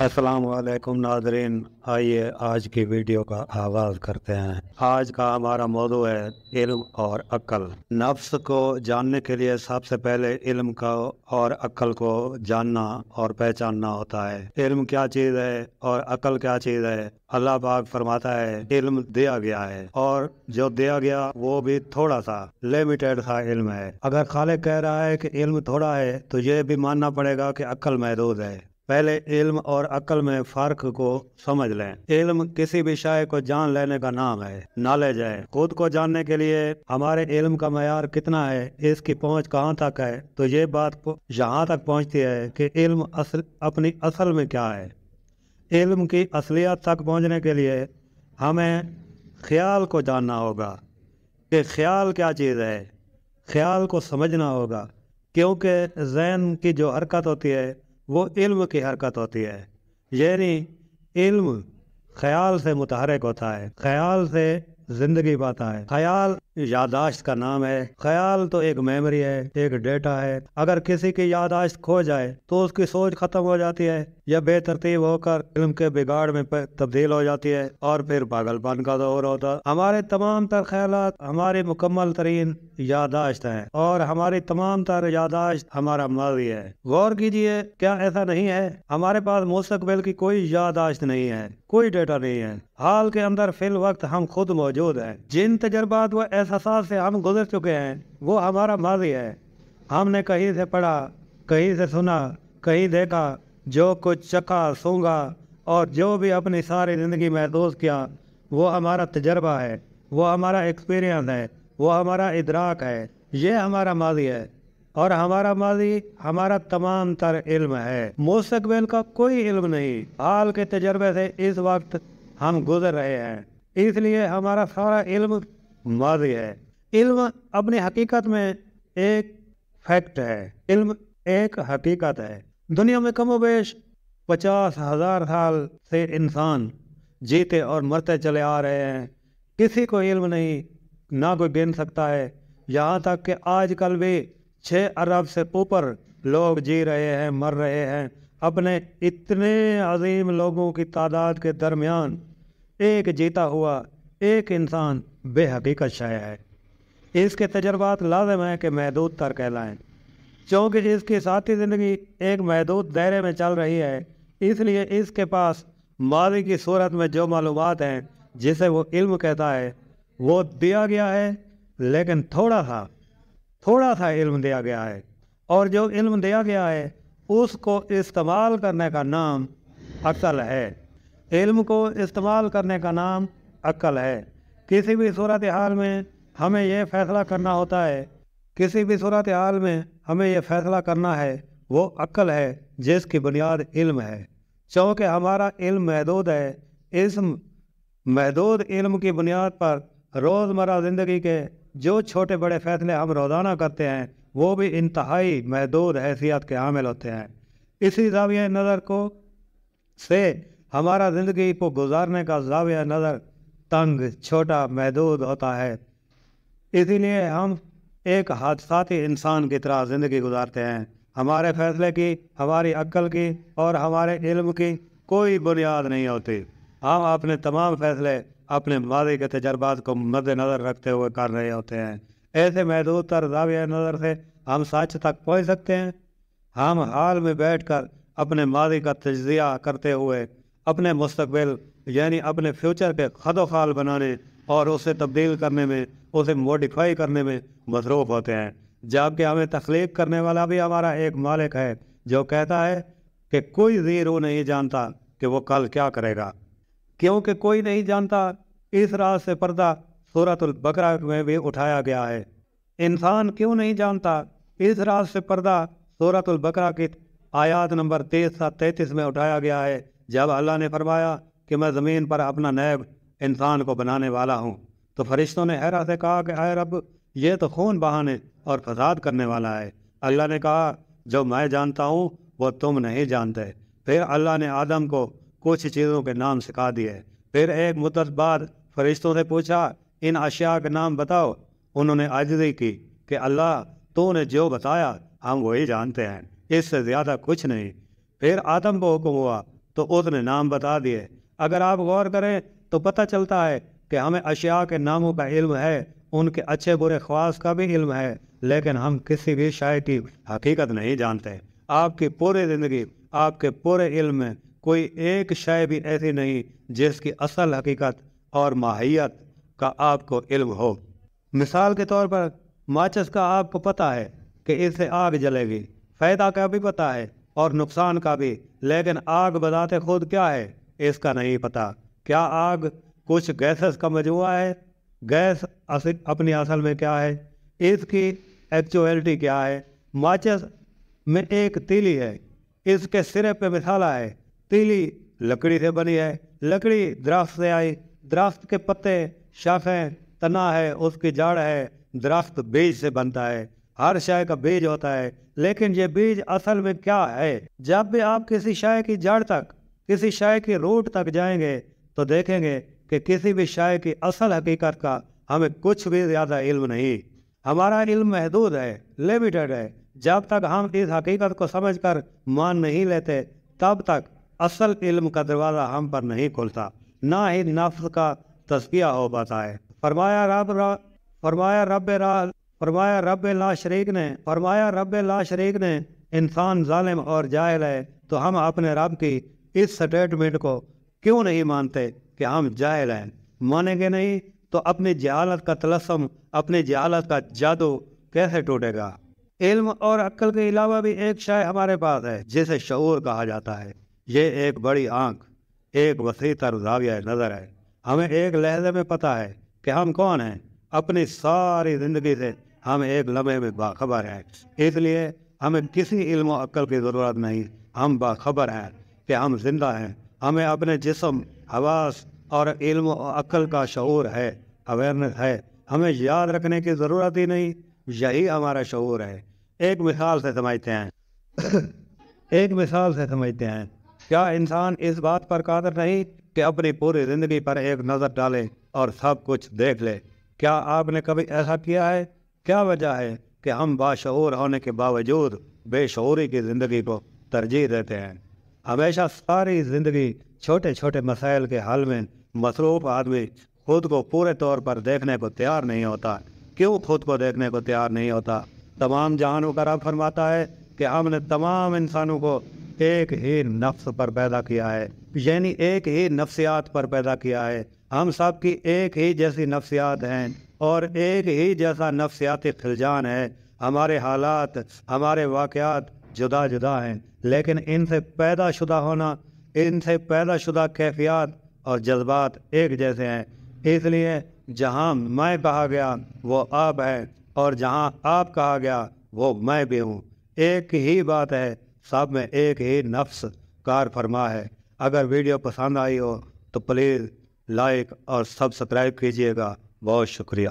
अस्सलाम वालेकुम नाज़रीन, आइए आज की वीडियो का आगाज़ करते हैं। आज का हमारा मौजू है इल्म और अक्ल। नफ्स को जानने के लिए सबसे पहले इल्म का और अक्ल को जानना और पहचानना होता है। इल्म क्या चीज़ है और अक्ल क्या चीज़ है? अल्लाह पाक फरमाता है इल्म दिया गया है और जो दिया गया वो भी थोड़ा सा लिमिटेड सा इल्म है। अगर खालिक कह रहा है कि इल्म थोड़ा है तो ये भी मानना पड़ेगा कि अक्ल महदूद है। पहले इल्म और अक्ल में फ़र्क को समझ लें। इल्म किसी भी शय को जान लेने का नाम है, नॉलेज है। खुद को जानने के लिए हमारे इल्म का मयार कितना है, इसकी पहुंच कहाँ तक है, तो ये बात यहाँ तक पहुँचती है कि इल्म अपनी असल में क्या है। इल्म की असलियत तक पहुँचने के लिए हमें ख्याल को जानना होगा कि ख्याल क्या चीज़ है। ख्याल को समझना होगा, क्योंकि ज़हन की जो हरकत होती है वो इल्म की हरकत होती है। यानी इल्म ख्याल से मुतहरक होता है, ख्याल से जिंदगी पाता है। ख्याल यादाश्त का नाम है। ख्याल तो एक मेमोरी है, एक डेटा है। अगर किसी की यादाश्त खो जाए तो उसकी सोच खत्म हो जाती है या बेतरतीब होकर इल्म के बिगाड़ में तब्दील हो जाती है और फिर पागलपन का दौर होता है। हमारे तमाम तर ख्यालात हमारी मुकम्मल तरीन यादाश्त है और हमारी तमाम तर यादाश्त हमारा माज़ी है। गौर कीजिए, क्या ऐसा नहीं है? हमारे पास मुस्तकबिल की कोई यादाश्त नहीं है, कोई डेटा नहीं है। हाल के अंदर फिल वक्त हम खुद मौजूद हैं। जिन तजर्बात व एहसास से हम गुजर चुके हैं वो हमारा माज़ी है। हमने कहीं से पढ़ा, कहीं से सुना, कहीं देखा, जो कुछ चखा सूंघा और जो भी अपनी सारी ज़िंदगी महसूस किया वो हमारा तजर्बा है, वो हमारा एक्सपीरियंस है, वो हमारा इदराक है। ये हमारा माज़ी है और हमारा माज़ी हमारा तमाम तर इल्म है। मुस्तकबिल का कोई इल्म नहीं। हाल के तजर्बे से इस वक्त हम गुजर रहे हैं, इसलिए हमारा सारा इल्म माज़ी है। इल्म अपनी हकीकत में एक फैक्ट है, इल्म एक हकीकत है। दुनिया में कमोबेश 50,000 साल से इंसान जीते और मरते चले आ रहे हैं। किसी को इल्म नहीं, ना कोई गिन सकता है। यहाँ तक कि आजकल भी 6 अरब से ऊपर लोग जी रहे हैं, मर रहे हैं। अपने इतने अजीम लोगों की तादाद के दरमियान एक जीता हुआ एक इंसान बेहकीकत शय है। इसके तजर्बात लाज़िम है कि महदूद तर कहलाएं, क्योंकि इसकी साथी ज़िंदगी एक महदूद दायरे में चल रही है। इसलिए इसके पास माज़ी की सूरत में जो मालूमात हैं जिसे वो इल्म कहता है वो दिया गया है, लेकिन थोड़ा सा इल्म दिया गया है। और जो इल्म दिया गया है उसको इस्तेमाल करने का नाम अक्ल है। इल्म को इस्तेमाल करने का नाम अक्ल है। किसी भी सूरत हाल में हमें यह फ़ैसला करना होता है, किसी भी सूरत हाल में हमें यह फ़ैसला करना है, वो अक्ल है जिसकी बुनियाद इल्म है। क्योंकि हमारा इल्म महदूद है। इस महदूद इल्म की बुनियाद पर रोज़मर्रा ज़िंदगी के जो छोटे बड़े फ़ैसले हम रोज़ाना करते हैं वो भी इंतहाई महदूद हैसियत के हामिल होते हैं। इसी ज़ाविया नज़र को से हमारा ज़िंदगी को गुजारने का ज़ाविया नज़र तंग, छोटा, महदूद होता है। इसीलिए हम एक हादसाती इंसान की तरह ज़िंदगी गुजारते हैं। हमारे फ़ैसले की, हमारी अक्ल की और हमारे इल्म की कोई बुनियाद नहीं होती। हम अपने तमाम फ़ैसले अपने माज़ी के तजर्बात को मद्देनज़र रखते हुए कर रहे होते हैं। ऐसे महदूद तर ज़ाविया नज़र से हम सच तक पहुँच सकते हैं। हम हाल में बैठकर अपने माज़ी का तज्ज़िया करते हुए अपने मुस्तकबिल यानी अपने फ्यूचर के खदोखाल बनाने और उसे तब्दील करने में, उसे मॉडिफाई करने में मसरूफ़ होते हैं। जबकि हमें तख्लीक करने वाला भी हमारा एक मालिक है जो कहता है कि कोई ज़ीरो नहीं जानता कि वो कल क्या करेगा। क्योंकि कोई नहीं जानता, इस राज से पर्दा सूरतुल बकरा में भी उठाया गया है। इंसान क्यों नहीं जानता? इस राज से पर्दा सूरतुल बकरा की आयत नंबर 30 से 33 में उठाया गया है, जब अल्लाह ने फरमाया कि मैं ज़मीन पर अपना नैब इंसान को बनाने वाला हूँ। तो फरिश्तों ने हैरत से कहा कि आए रब, ये तो खून बहाने और फसाद करने वाला है। अल्लाह ने कहा जो मैं जानता हूँ वो तुम नहीं जानते। फिर अल्लाह ने आदम को कुछ चीज़ों के नाम सिखा दिए। फिर एक मुद्दत बाद फरिश्तों से पूछा इन अशिया के नाम बताओ। उन्होंने आजिज़ी की कि अल्लाह तूने जो बताया हम वही जानते हैं, इससे ज़्यादा कुछ नहीं। फिर आदम को हुक्म हुआ تو اس نے نام بتا دیے۔ اگر آپ غور کریں تو پتہ چلتا ہے کہ ہمیں اشیاء کے ناموں کا علم ہے، ان کے اچھے برے خواص کا بھی علم ہے، لیکن ہم کسی بھی شے کی حقیقت نہیں جانتے۔ آپ کی پوری زندگی، آپ کے پورے علم میں کوئی ایک شے بھی ایسی نہیں جس کی اصل حقیقت اور ماہیت کا آپ کو علم ہو۔ مثال کے طور پر ماچس کا آپ کو پتہ ہے کہ اس سے آگ جلے گی، فائدہ کا بھی پتہ ہے اور نقصان کا بھی، لیکن آگ بذات خود کیا ہے اس کا نہیں پتہ۔ کیا آگ کچھ گیسز کا مجموعہ ہے؟ گیس اپنی اصل میں کیا ہے؟ اس کی ایکچوئلٹی کیا ہے؟ ماچس میں ایک تیلی ہے، اس کے سرے پہ مثالہ ہے، تیلی لکڑی سے بنی ہے، لکڑی درخت سے آئی، درخت کے پتے، شاخیں، تنا ہے، اس کی جڑ ہے، درخت بیج سے بنتا ہے، ہر شے کا بیج ہوتا ہے، لیکن یہ بیج اصل میں کیا ہے؟ جب بھی آپ کسی شے کی جڑ تک، کسی شے کی روٹ تک جائیں گے تو دیکھیں گے کہ کسی بھی شے کی اصل حقیقت کا ہمیں کچھ بھی زیادہ علم نہیں۔ ہمارا علم محدود ہے، لیمیٹڈ ہے۔ جب تک ہم اس حقیقت کو سمجھ کر مان نہیں لیتے تب تک اصل علم کا دروازہ ہم پر نہیں کھلتا، نہ ہی نفس کا تزکیہ ہو پاتا ہے۔ فرمایا رب لا شریک نے انسان ظالم اور جاہل ہے، تو ہم اپنے رب کی اس سٹیٹمنٹ کو کیوں نہیں مانتے کہ ہم جاہل ہیں؟ مانیں گے نہیں تو اپنی جہالت کا طلسم، اپنی جہالت کا جادو کیسے ٹوٹے گا؟ علم اور عقل کے علاوہ بھی ایک شے ہمارے پاس ہے جسے شعور کہا جاتا ہے۔ یہ ایک بڑی آنکھ، ایک وسیع تر زاویہ نظر ہے۔ ہمیں ایک لحظے میں پتہ ہے کہ ہم کون ہیں۔ اپنی ساری زندگی سے ہم ایک لمحے میں باخبر ہیں، اس لیے ہمیں کسی علم و عقل کی ضرورت نہیں۔ ہم باخبر ہیں کہ ہم زندہ ہیں۔ ہمیں اپنے جسم، حواس اور علم و عقل کا شعور ہے، اویئرنس ہے۔ ہمیں یاد رکھنے کی ضرورت ہی نہیں، یہی ہمارا شعور ہے۔ ایک مثال سے سمجھتے ہیں کیا انسان اس بات پر قادر نہیں کہ اپنی پوری زندگی پر ایک نظر ڈالے اور سب کچھ دیکھ لے؟ کیا آپ نے کبھی ایسا کیا ہے؟ کیا وجہ ہے کہ ہم باشعور ہونے کے باوجود بے شعوری کی زندگی کو ترجیح دیتے ہیں؟ ہمیشہ ساری زندگی چھوٹے چھوٹے مسائل کے حل میں مصروف آدمی خود کو پورے طور پر دیکھنے کو تیار نہیں ہوتا۔ کیوں خود کو دیکھنے کو تیار نہیں ہوتا؟ تمام جہانوں کا رب فرماتا ہے کہ ہم نے تمام انسانوں کو ایک ہی نفس پر پیدا کیا ہے، یعنی ایک ہی نفسیات پر پیدا کیا ہے۔ ہم سب کی ایک ہی جیسی نفسیات ہیں اور ایک ہی جیسا نفسیاتی خلجان ہے۔ ہمارے حالات، ہمارے واقعات جدا جدا ہیں، لیکن ان سے پیدا شدہ کیفیات اور جذبات ایک جیسے ہیں۔ اس لیے جہاں میں کہا گیا وہ آپ ہے، اور جہاں آپ کہا گیا وہ میں بھی ہوں۔ ایک ہی بات ہے، سب میں ایک ہی نفس کار فرما ہے۔ اگر ویڈیو پسند آئی ہو تو پلیز لائک اور سبسکرائب کیجیے گا۔ بہت شکریہ۔